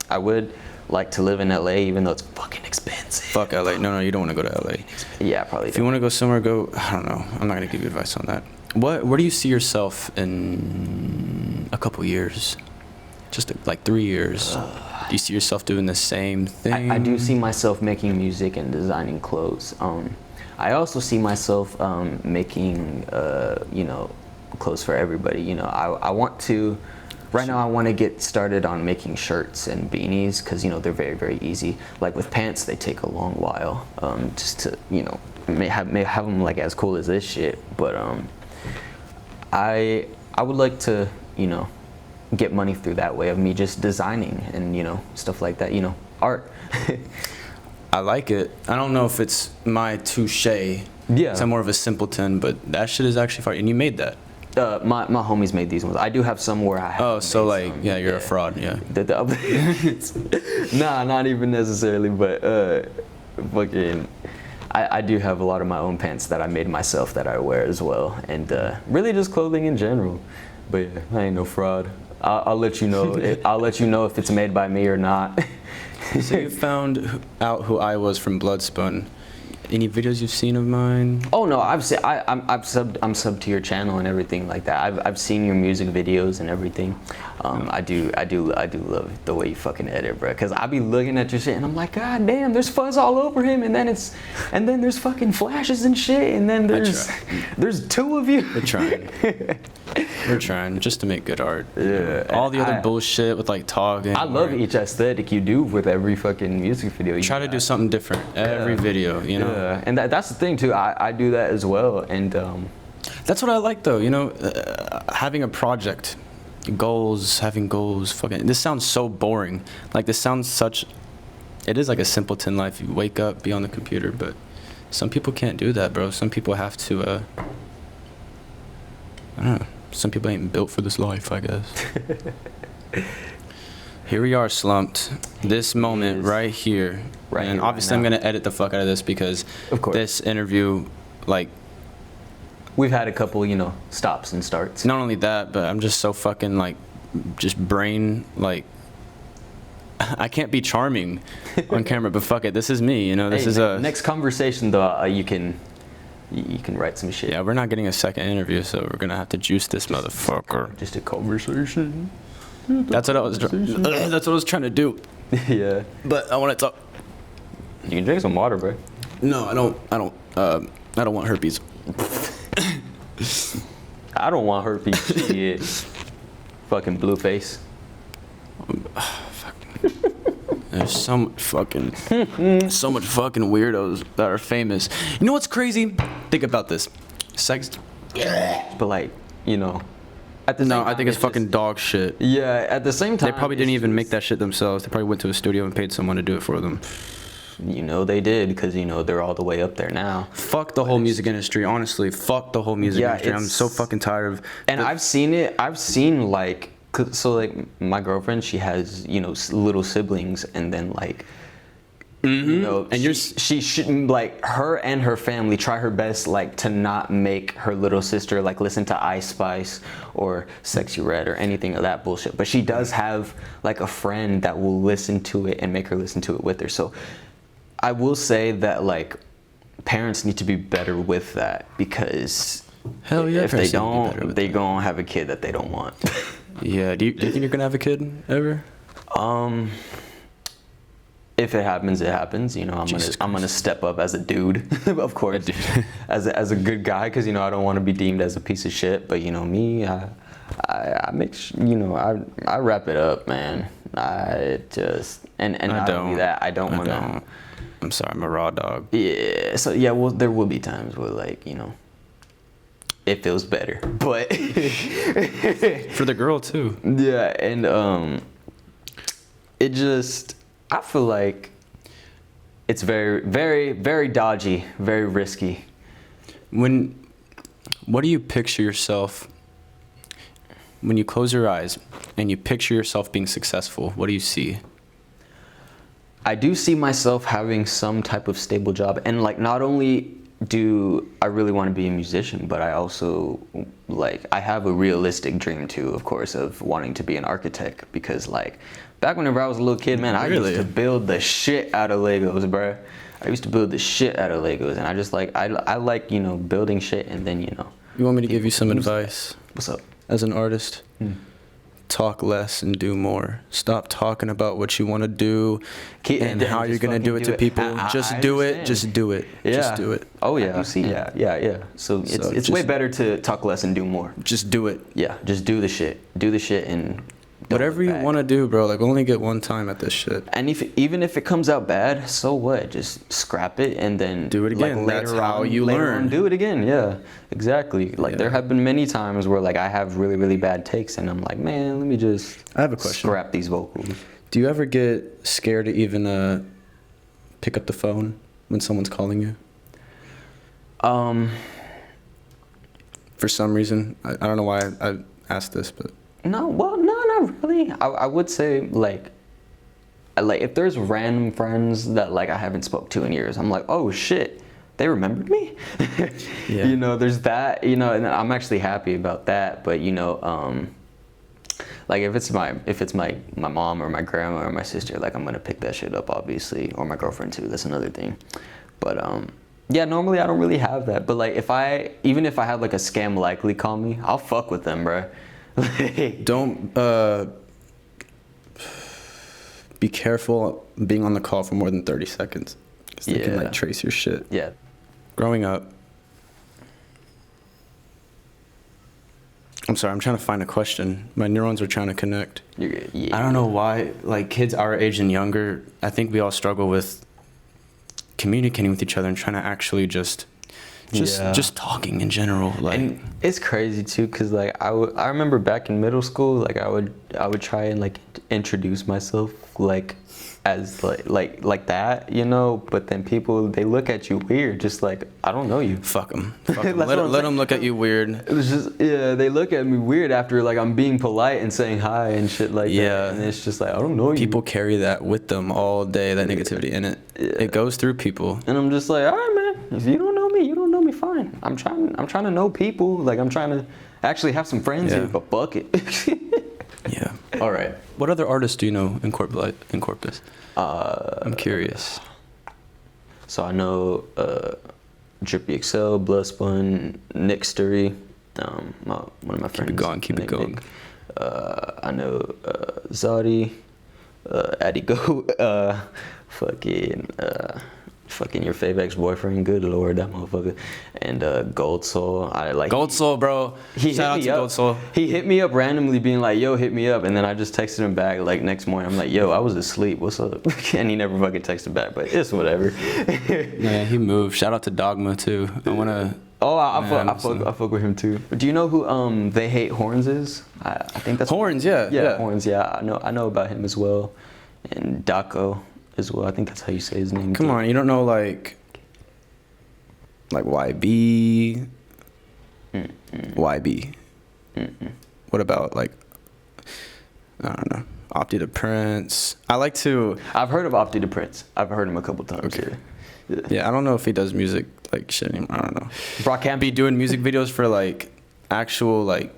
I would like to live in LA, even though it's fucking expensive. Fuck LA. No, you don't want to go to LA. Yeah, probably. If you want to go somewhere, go. I don't know. I'm not gonna give you advice on that. Where do you see yourself in a couple years? Just like 3 years. Do you see yourself doing the same thing? I do see myself making music and designing clothes. I also see myself making, clothes for everybody. You know, I want to. Right now, I want to get started on making shirts and beanies because they're very, very easy. Like with pants, they take a long while just to may have them like as cool as this shit. But I would like to get money through that way of me just designing and stuff like that. Art. I like it. I don't know if it's my touche. Yeah. I'm more of a simpleton, but that shit is actually fire. And you made that. My homies made these ones. I do have some where I have. Oh, so like, some, you're a fraud, yeah. Nah, not even necessarily, but fucking, I do have a lot of my own pants that I made myself that I wear as well, and really just clothing in general. But yeah, I ain't no fraud. I'll let you know. I'll let you know if it's made by me or not. So you found out who I was from Bloodspun. Any videos you've seen of mine? Oh no, I'm subbed to your channel and everything like that. I've seen your music videos and everything. I do love the way you fucking edit, bro. Cause I be looking at your shit and I'm like, God damn, there's fuzz all over him, and then there's fucking flashes and shit, and then there's two of you. We're trying. We're trying just to make good art. Yeah. All the other bullshit with like talking. I love each aesthetic you do with every fucking music video. You try to do something different every video, Yeah, and that's the thing too. I do that as well, and that's what I like though. Having a project, having goals. Fucking, this sounds so boring. Like this sounds such. It is like a simpleton life. You wake up, be on the computer, but some people can't do that, bro. Some people have to. I don't know. Some people ain't built for this life, I guess. Here we are, slumped. This moment right here. Right and here, obviously, right I'm gonna edit the fuck out of this because of course. This interview, like, we've had a couple, stops and starts. Not only that, but I'm just so fucking like, just brain like. I can't be charming on camera, but fuck it, this is me. This is a next conversation though. You can write some shit. Yeah, we're not getting a second interview, so we're gonna have to juice this motherfucker. Just a conversation. That's what I was trying to do. Yeah. But I want to talk. You can drink some water, bro. No, I don't want herpes. I don't want herpes. Shit. Fucking blue face. Fuck. There's so much fucking weirdos that are famous. You know what's crazy? Think about this. Sex. But like, at the same time, I think it's fucking dog shit. Yeah, at the same time. They probably didn't even make that shit themselves. They probably went to a studio and paid someone to do it for them. They did, because they're all the way up there now. Fuck the whole music industry, honestly. Fuck the whole music industry. I'm so fucking tired of. And I've seen it. I've seen like, so like my girlfriend, she has little siblings, and then like. Mm-hmm. And she shouldn't, like, her and her family try her best like to not make her little sister like listen to Ice Spice or Sexy Red or anything of that bullshit, but she does have like a friend that will listen to it and make her listen to it with her. So I will say that like parents need to be better with that, because hell yeah, if they don't, they gonna have a kid that they don't want. Yeah. Do you think you're gonna have a kid ever? If it happens, it happens. I'm gonna step up as a dude, of course, as a good guy, because I don't want to be deemed as a piece of shit. But me, I make I wrap it up, man. I just and not only that, I don't want to. I'm sorry, I'm a raw dog. Yeah. So yeah, well, there will be times where like it feels better, but for the girl too. Yeah, and it just. I feel like it's very, very, very dodgy, very risky. What do you picture yourself when you close your eyes and you picture yourself being successful? What do you see? I do see myself having some type of stable job, and like not only do I really want to be a musician, but I also like I have a realistic dream too, of course, of wanting to be an architect, because like back whenever I was a little kid, man, I Really? used to build the shit out of Legos, bruh. I used to build the shit out of Legos, and I just like I like, you know, building shit, and then, you know. You want me to give you some advice What's up? as an artist? Talk less and do more. Stop talking about what you want to do and how you're gonna do it to people. Just do it. Just do it. Yeah. Just do it. Oh yeah. Yeah. So it's just- way better to talk less and do more. Just do it. Yeah. Just do the shit. Do the shit and don't Whatever look you back. want to do, bro. Like, only get one time at this shit. And even if it comes out bad, so what? Just scrap it and then Do it again. Like, That's how you learn. Do it again. Yeah, exactly. Like there Yeah. have been many times where like I have really really bad takes, and I'm like, man, let me just. I have a question. Scrap these vocals. Do you ever get scared to even pick up the phone when someone's calling you? For some reason, I don't know why I asked this, but No, well, no, not really. I would say like if there's random friends that like I haven't spoke to in years, I'm like, oh shit, they remembered me. Yeah. You know, there's that. You know, and I'm actually happy about that. But you know, like if it's my mom or my grandma or my sister, like I'm gonna pick that shit up, obviously, or my girlfriend too. That's another thing. But yeah, normally I don't really have that. But like even if I have like a scam likely call me, I'll fuck with them, bro. don't be careful being on the call for more than 30 seconds. 'Cause they can Yeah. like trace your shit. Yeah. Growing up, I'm sorry, I'm trying to find a question. My neurons are trying to connect. You're good. Yeah. I don't know why, like kids our age and younger, I think we all struggle with communicating with each other and trying to actually just talking in general. Like, And it's crazy too, cause like I remember back in middle school, like I would try and like introduce myself like as like that, you know. But then people, they look at you weird, just like I don't know you. fuck them. That's what I'm Let them look at you weird. It was just they look at me weird after like I'm being polite and saying hi and shit like Yeah. that. And it's just like I don't know you. People carry that with them all day, that negativity, and it goes through people. And I'm just like, all right, man. If you don't know me, you don't know me. Fine. I'm trying to know people. Like I'm trying to actually have some friends Yeah. here. But fuck it. Yeah. All right. What other artists do you know in Corpus? I'm curious. So I know Drippy XL, Bloodspun, Nick Sturry, one of my friends. Keep it going. I know Zodi, AddyGoat, fucking your fave ex-boyfriend, good lord, that motherfucker, and Gold Soul. I like Gold Soul, bro. Shout out to Gold Soul. He hit me up randomly, being like, "Yo, hit me up," and then I just texted him back like next morning. I'm like, "Yo, I was asleep. What's up?" And he never fucking texted back, but it's whatever. Yeah, he moved. Shout out to Dogma too. I wanna. Oh, I fuck with him too. Do you know who They Hate Horns is? I think that's Horns, yeah. Yeah, Horns. Yeah, I know about him as well, and Daco as well. I think that's how you say his name. Come on, you don't know like YB. YB. What about like, I don't know, Opti the Prince? I like to. I've heard of Opti the Prince. I've heard him a couple times. Okay. Yeah, I don't know if he does music like shit anymore. I don't know. Brock can't Be doing music videos for like actual like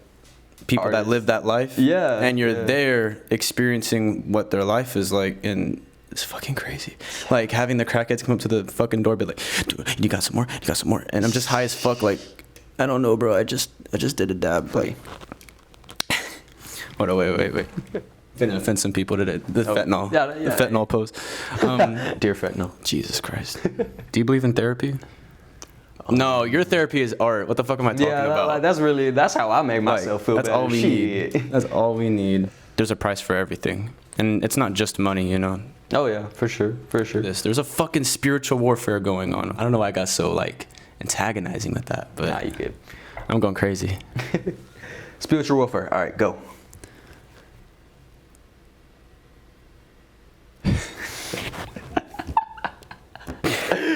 people Artists. that live that life. Yeah, And you're yeah. there experiencing what their life is like, and it's fucking crazy. Like having the crackheads come up to the fucking door, be like, "Dude, you got some more? You got some more?" And I'm just high as fuck. Like, I don't know, bro. I just did a dab. Like, hold on, wait. Didn't offend some people, did it? The fentanyl. Yeah, The fentanyl post. Dear fentanyl. Jesus Christ. Do you believe in therapy? No, your therapy is art. What the fuck am I talking about? That's how I make myself feel That's better. all we Shit. need. That's all we need. There's a price for everything. And it's not just money, you know. Oh yeah, for sure. There's a fucking spiritual warfare going on. I don't know why I got so like antagonizing with that, but Nah, you good. I'm going crazy. Spiritual warfare. All right, go.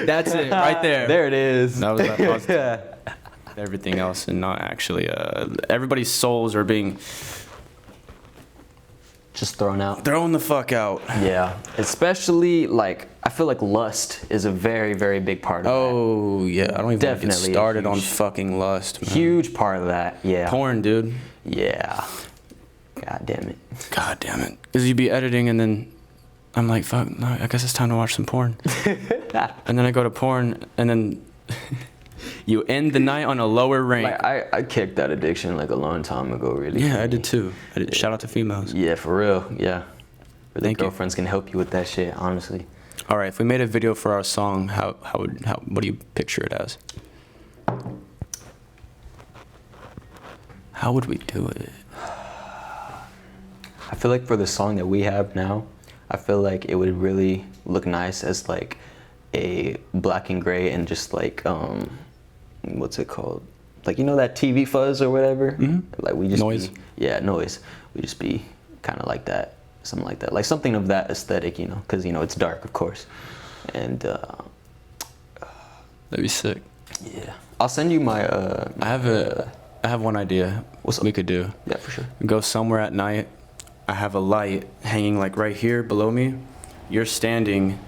That's it, right there. There it is. That was that positive. Everything else, and not actually. Everybody's souls are being just thrown out. Throwing the fuck out. Yeah, especially like I feel like lust is a very, very big part of that. Oh yeah, I don't even Definitely get started on fucking lust, man. Huge part of that. Yeah. Porn, dude. Yeah. God damn it. God damn it. Because you'd be editing and then I'm like, fuck, no, I guess it's time to watch some porn. And then I go to porn and then you end the night on a lower rank. Like I kicked that addiction like a long time ago, really. Yeah, I did too. Shout out to females. Yeah, for real. Yeah. Really, Thank you. girlfriends can help you with that shit, honestly. All right, if we made a video for our song, what do you picture it as? How would we do it? I feel like for the song that we have now, I feel like it would really look nice as like a black and gray and just like what's it called? Like, you know that TV fuzz or whatever? Mm-hmm. Like we just Noise. Noise. We just be kind of like that, something like that, like something of that aesthetic, you know, because you know it's dark, of course, and That'd be sick. yeah. I'll send you my. I have one idea. What we could do? Yeah, for sure. Go somewhere at night. I have a light hanging like right here below me. You're standing,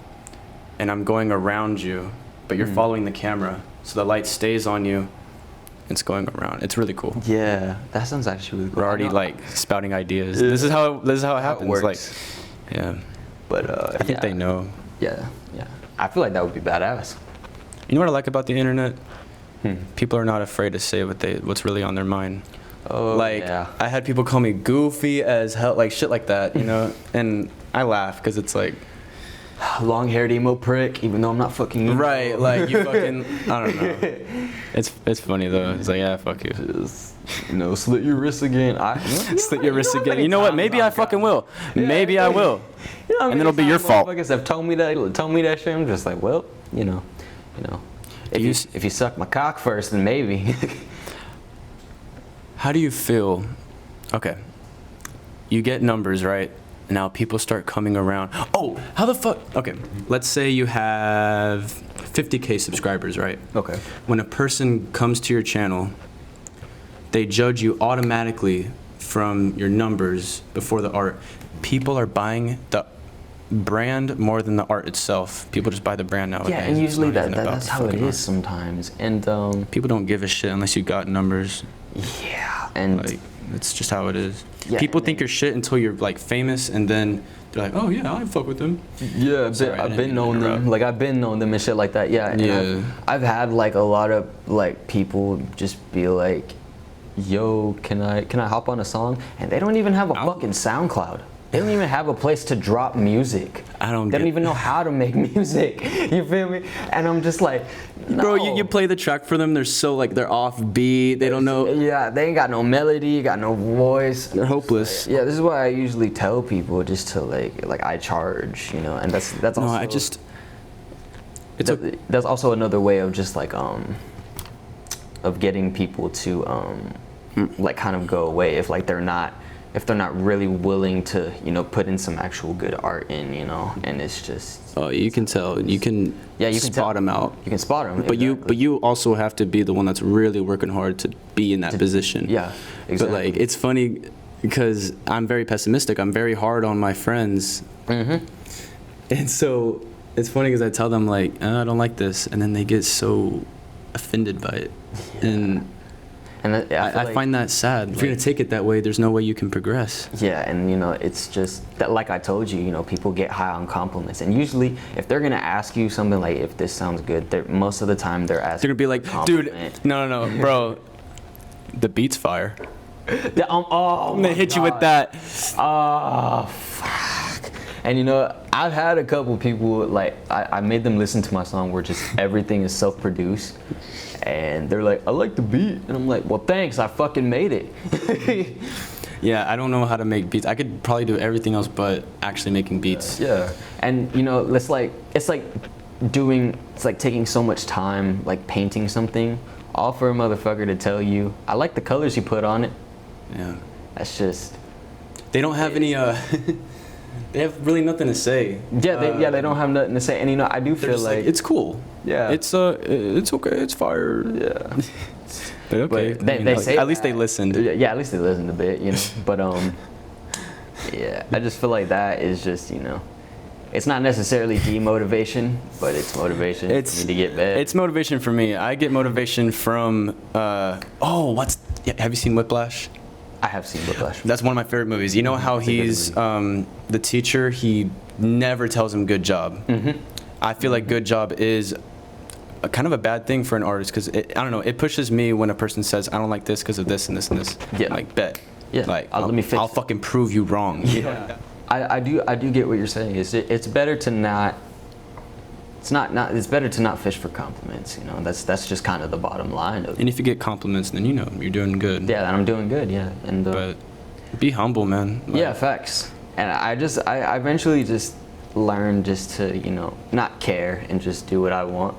and I'm going around you, but you're following the camera, so the light stays on you. It's going around. It's really cool. Yeah, that sounds actually really cool. We're already like spouting ideas. This is how it happens. works. Like, yeah. But I think they know. Yeah. I feel like that would be badass. You know what I like about the internet? People are not afraid to say what's really on their mind. Oh, Like, yeah. I had people call me goofy as hell, like shit like that, you know? And I laugh because it's like, Long-haired emo prick, even though I'm not fucking emo. right, like you fucking, I don't know. It's funny though. It's like, yeah, fuck you. Just, you know, slit your wrist again. Slit your wrist again. You know what? Maybe I fucking will. Maybe I will. You know, And it'll be your fault. Motherfuckers have told me that shit. I'm just like, well, you know. If you suck my cock first, then maybe. How do you feel? Okay. You get numbers, right? Now people start coming around. Oh, how the fuck? Okay, let's say you have 50K subscribers, right? Okay. When a person comes to your channel, they judge you automatically from your numbers before the art. People are buying the brand more than the art itself. People just buy the brand nowadays. Yeah, and usually It's not even about that's the how it fucking is art. sometimes. And People don't give a shit unless you got numbers. yeah, and Like, it's just how it is. Yeah, People and think you're shit until you're like famous, and then they're like, oh yeah, I fuck with them. yeah, Sorry, I I've didn't been mean to knowing them. interrupt. Like I've been knowing them and shit like that. Yeah. And Yeah. I've had like a lot of like people just be like, "Yo, can I hop on a song?" And they don't even have a fucking SoundCloud. They don't even have a place to drop music. I don't They don't get- even know how to make music. You feel me? And I'm just like, no. Bro, you play the track for them. They're so like they're off beat. They don't know. Yeah, they ain't got no melody, got no voice. They're hopeless. Yeah, this is why I usually tell people just to like I charge, you know, and that's also. No, I just. It's that's also another way of just like of getting people to like kind of go away if like they're not really willing to, you know, put in some actual good art in, you know, and it's just. Oh, you can tell. You can. Yeah, you can spot tell. them out. You can spot them. But you also have to be the one that's really working hard to be in that position. Yeah, exactly. But like, it's funny because I'm very pessimistic. I'm very hard on my friends. Mm-hmm. And so it's funny because I tell them like, I don't like this, and then they get so offended by it. Yeah. And And I find that sad. If you're gonna take it that way, there's no way you can progress. Yeah, and you know, it's just that, like I told you, you know, people get high on compliments, and usually, if they're gonna ask you something like, if this sounds good, most of the time they're asking. They're gonna be like, dude, compliment. no, bro, the beat's fire. Oh, I'm gonna hit you with that. Oh, fuck. And you know, I've had a couple people like I made them listen to my song where just everything is self-produced, and they're like, I like the beat, and I'm like, well, thanks, I fucking made it. Yeah, I don't know how to make beats. I could probably do everything else but actually making beats. Yeah, and you know, it's like taking so much time like painting something, all for a motherfucker to tell you, I like the colors you put on it. Yeah. That's just. They don't have any. They have really nothing to say. Yeah, they don't have nothing to say, and you know, I do They're feel just like it's cool. Yeah. It's okay. It's fire. Yeah. But okay. But they say at least they listened. Yeah, at least they listened a bit, you know. But Yeah, I just feel like that is just, you know, it's not necessarily demotivation, but it's motivation for me to get better. It's motivation for me. I get motivation from, have you seen Whiplash? I have seen Whiplash. That's one of my favorite movies. You know how he's the teacher, he never tells him good job. I feel like good job is a kind of a bad thing for an artist because I don't know, it pushes me when a person says I don't like this because of this and this and this. Yeah. I'm like, bet. Yeah. Like Let me fix I'll it. fucking prove you wrong. Yeah. I do get what you're saying. It's better to not. It's better to not fish for compliments. You know, that's just kind of the bottom line of it. And if you get compliments, then you know you're doing good. Yeah, I'm doing good. Yeah, and But be humble, man. Like, yeah, facts. And I eventually just learned just to, you know, not care and just do what I want.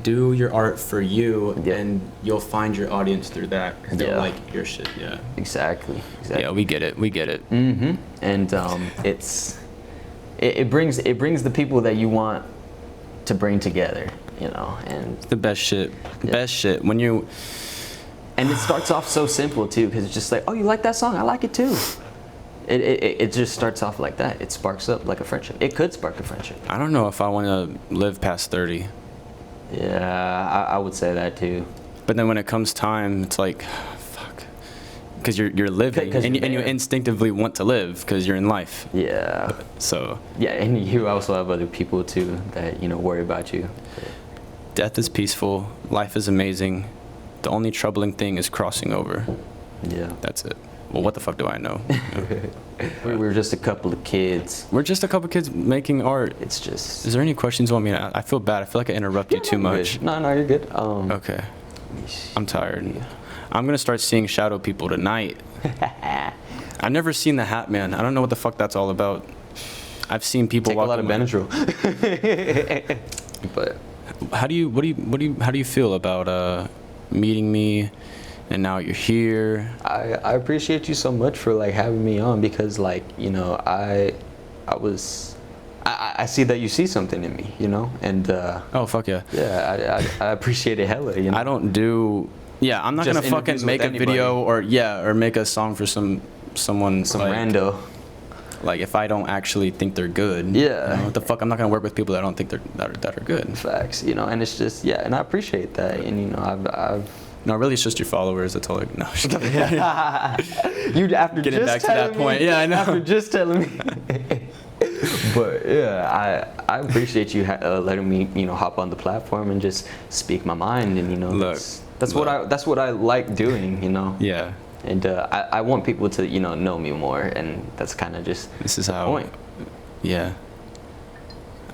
do your art for you, Yeah. and you'll find your audience through that. They'll Yeah. like your shit. Yeah. Exactly. Yeah, we get it. We get it. Mm-hmm. And it brings the people that you want to bring together, you know, and The best shit. Yeah. Best shit. When you. it starts off so simple too, because it's just like, oh, you like that song? I like it too. It just starts off like that. It sparks up like a friendship. It could spark a friendship. I don't know if I want to live past 30. Yeah, I would say that too. But then when it comes time, it's like, fuck. Because you're living, 'Cause and you're you there. instinctively want to live because you're in life. Yeah. So Yeah, and you also have other people too that, you know, worry about you. death is peaceful. Life is amazing. The only troubling thing is crossing over. Yeah. That's it. Well, what the fuck do I know? We were just a couple of kids. We're just a couple kids making art. It's just. Is there any questions you want me to ask? I feel bad. I feel like I interrupt you too much. No, you're good. Okay. I'm tired. I'm gonna start seeing shadow people tonight. I've never seen the Hat Man. I don't know what the fuck that's all about. I've seen people Take a walk lot of away. Benadryl. But How do you feel about meeting me, and now you're here? I appreciate you so much for like having me on, because like, you know, I see that you see something in me, you know, and Oh fuck yeah. yeah, I appreciate it hella, you know. I don't do. Yeah, I'm not Just gonna fucking interviews make a with video or make a song for someone Some like, rando. Like if I don't actually think they're good. Yeah. You know, what the fuck? I'm not gonna work with people that I don't think that are good. Facts, you know, and it's just, yeah, and I appreciate that, and you know, I've No, really, it's just your followers. That's all. No, just kidding. you after Getting just back to that telling me- point. Yeah, I know. After just telling me. But yeah, I appreciate you letting me, you know, hop on the platform and just speak my mind, and you know, Look, that's what I like doing, you know. Yeah. And I want people to, you know me more, and that's kind of just This is the how. point. Yeah.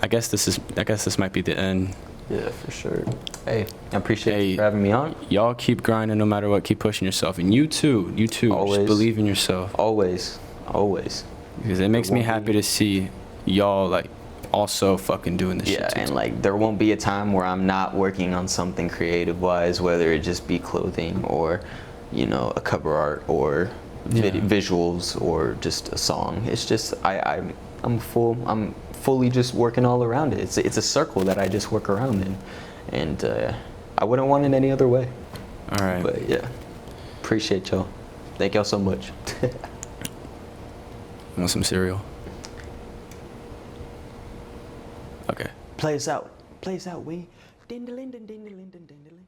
I guess this might be the end. Yeah, for sure. Hey, I appreciate Hey. you for having me on. Y'all keep grinding no matter what. Keep pushing yourself, and you too. Always. Just believe in yourself, Always. because it makes me won't happy be- to see y'all like also fucking doing this Yeah, shit too. and like there won't be a time where I'm not working on something creative wise, whether it just be clothing or, you know, a cover art or visuals or just a song. It's just I'm fully just working all around it. It's a circle that I just work around in, and I wouldn't want it any other way. All right. But yeah, appreciate y'all. Thank y'all so much. Want some cereal? Okay. Play us out, we. Ding-a-ling, ding-a-ling, ding-a-ling.